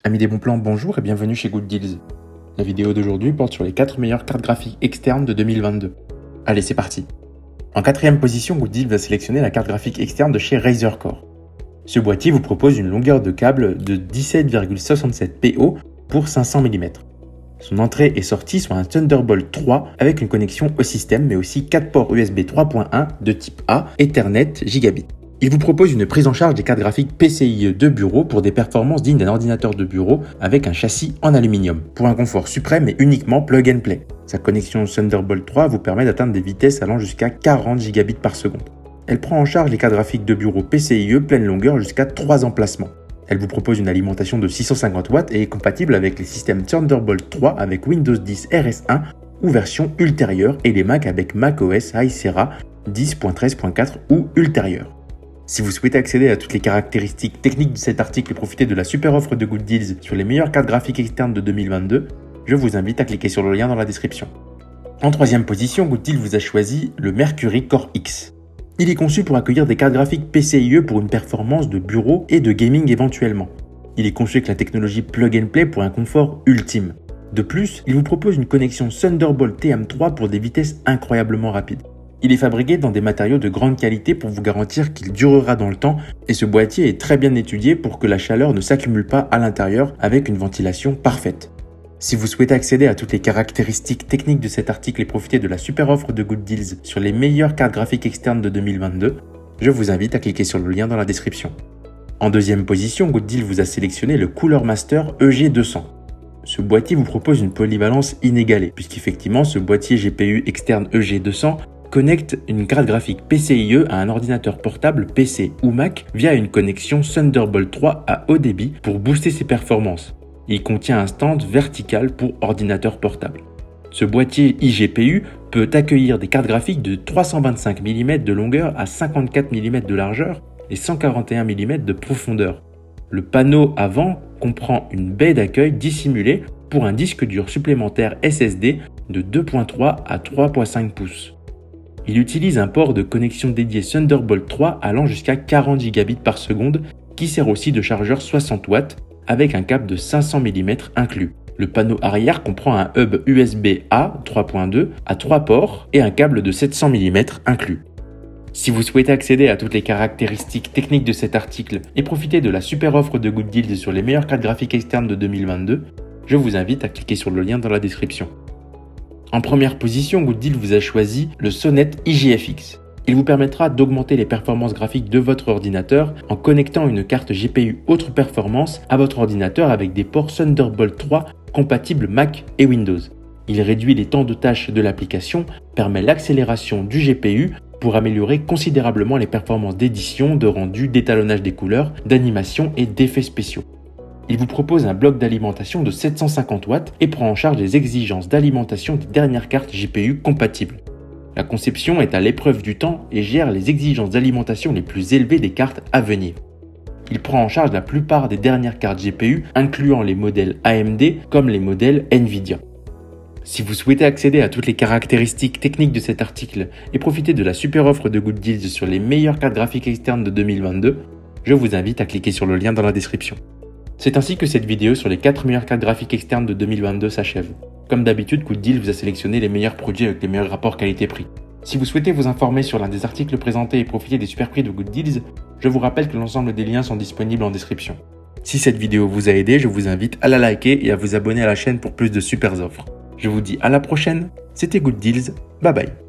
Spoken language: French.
Amis des bons plans, bonjour et bienvenue chez Good Deals. La vidéo d'aujourd'hui porte sur les 4 meilleures cartes graphiques externes de 2022. Allez, c'est parti. En 4ème position, Good Deals va sélectionner la carte graphique externe de chez Razer Core. Ce boîtier vous propose une longueur de câble de 17,67 PO pour 500 mm. Son entrée et sortie sont un Thunderbolt 3 avec une connexion au système mais aussi 4 ports USB 3.1 de type A, Ethernet, Gigabit. Il vous propose une prise en charge des cartes graphiques PCIe de bureau pour des performances dignes d'un ordinateur de bureau avec un châssis en aluminium, pour un confort suprême et uniquement plug and play. Sa connexion Thunderbolt 3 vous permet d'atteindre des vitesses allant jusqu'à 40 Gb par seconde. Elle prend en charge les cartes graphiques de bureau PCIe pleine longueur jusqu'à 3 emplacements. Elle vous propose une alimentation de 650 watts et est compatible avec les systèmes Thunderbolt 3 avec Windows 10 RS1 ou version ultérieure et les Mac avec macOS High Sierra 10.13.4 ou ultérieure. Si vous souhaitez accéder à toutes les caractéristiques techniques de cet article et profiter de la super offre de Good Deals sur les meilleures cartes graphiques externes de 2022, je vous invite à cliquer sur le lien dans la description. En 3ème position, Good Deals vous a choisi le Mercury Core X. Il est conçu pour accueillir des cartes graphiques PCIe pour une performance de bureau et de gaming éventuellement. Il est conçu avec la technologie Plug and Play pour un confort ultime. De plus, il vous propose une connexion Thunderbolt TM3 pour des vitesses incroyablement rapides. Il est fabriqué dans des matériaux de grande qualité pour vous garantir qu'il durera dans le temps et ce boîtier est très bien étudié pour que la chaleur ne s'accumule pas à l'intérieur avec une ventilation parfaite. Si vous souhaitez accéder à toutes les caractéristiques techniques de cet article et profiter de la super offre de Good Deals sur les meilleures cartes graphiques externes de 2022, je vous invite à cliquer sur le lien dans la description. En 2ème position, Good Deals vous a sélectionné le Cooler Master EG200. Ce boîtier vous propose une polyvalence inégalée puisqu'effectivement ce boîtier GPU externe EG200 connecte une carte graphique PCIe à un ordinateur portable PC ou Mac via une connexion Thunderbolt 3 à haut débit pour booster ses performances. Il contient un stand vertical pour ordinateur portable. Ce boîtier iGPU peut accueillir des cartes graphiques de 325 mm de longueur à 54 mm de largeur et 141 mm de profondeur. Le panneau avant comprend une baie d'accueil dissimulée pour un disque dur supplémentaire SSD de 2.3 à 3.5 pouces. Il utilise un port de connexion dédié Thunderbolt 3 allant jusqu'à 40 Gb par seconde qui sert aussi de chargeur 60 watts avec un câble de 500 mm inclus. Le panneau arrière comprend un hub USB-A 3.2 à 3 ports et un câble de 700 mm inclus. Si vous souhaitez accéder à toutes les caractéristiques techniques de cet article et profiter de la super offre de Good Deals sur les meilleures cartes graphiques externes de 2022, je vous invite à cliquer sur le lien dans la description. En 1ère position, Good Deals vous a choisi le Sonnet IGFX. Il vous permettra d'augmenter les performances graphiques de votre ordinateur en connectant une carte GPU haute performance à votre ordinateur avec des ports Thunderbolt 3 compatibles Mac et Windows. Il réduit les temps de tâche de l'application, permet l'accélération du GPU pour améliorer considérablement les performances d'édition, de rendu, d'étalonnage des couleurs, d'animation et d'effets spéciaux. Il vous propose un bloc d'alimentation de 750 watts et prend en charge les exigences d'alimentation des dernières cartes GPU compatibles. La conception est à l'épreuve du temps et gère les exigences d'alimentation les plus élevées des cartes à venir. Il prend en charge la plupart des dernières cartes GPU, incluant les modèles AMD comme les modèles Nvidia. Si vous souhaitez accéder à toutes les caractéristiques techniques de cet article et profiter de la super offre de Good Deals sur les meilleures cartes graphiques externes de 2022, je vous invite à cliquer sur le lien dans la description. C'est ainsi que cette vidéo sur les 4 meilleures cartes graphiques externes de 2022 s'achève. Comme d'habitude, Good Deals vous a sélectionné les meilleurs produits avec les meilleurs rapports qualité-prix. Si vous souhaitez vous informer sur l'un des articles présentés et profiter des super prix de Good Deals, je vous rappelle que l'ensemble des liens sont disponibles en description. Si cette vidéo vous a aidé, je vous invite à la liker et à vous abonner à la chaîne pour plus de super offres. Je vous dis à la prochaine, c'était Good Deals, bye bye.